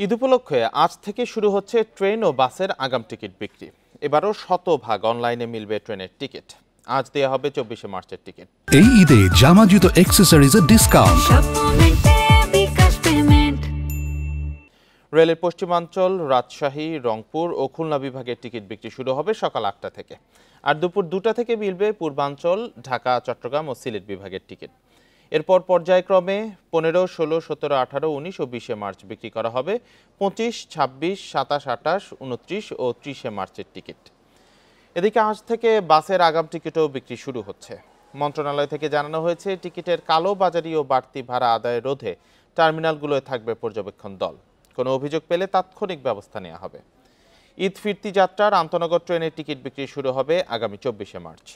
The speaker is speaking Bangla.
ঈদ উপলক্ষে আজ থেকে শুরু হচ্ছে ট্রেন ও বাসের আগাম টিকিট বিক্রি। এবারও শতভাগ অনলাইনে মিলবে ট্রেনের টিকিট। আজ দেয়া হবে 24শে মার্চের টিকিট। এই ঈদে জামা জুতো অ্যাক্সেসরিজের ডিসকাউন্ট। রেলের পশ্চিমাঞ্চল, রাজশাহী, রংপুর ও খুলনা বিভাগের টিকিট বিক্রি শুরু হবে সকাল 8টা থেকে। আর দুপুর 2টা থেকে মিলবে পূর্বাঞ্চল, ঢাকা, চট্টগ্রাম ও সিলেট বিভাগের টিকিট। এরপর পর্যায়ক্রমে 15, 16, 17, 18, 19 ও 20শে মার্চ বিক্রি করা হবে 25, 26, 27, 28, 29 ও 30শে মার্চের টিকিট। এদিকে আজ থেকে বাসের আগাম টিকিটও বিক্রি শুরু হচ্ছে। মন্ত্রণালয় থেকে জানানো হয়েছে, টিকিটের কালোবাজারি ও বাড়তি ভাড়া আদায় রোধে টার্মিনালগুলোয় থাকবে পর্যবেক্ষণ দল। কোনো অভিযোগ পেলে তাৎক্ষণিক ব্যবস্থা নেওয়া হবে। ঈদ ফিরতি যাত্রার আন্তনগর ট্রেনের টিকিট বিক্রি শুরু হবে আগামী 24শে মার্চ।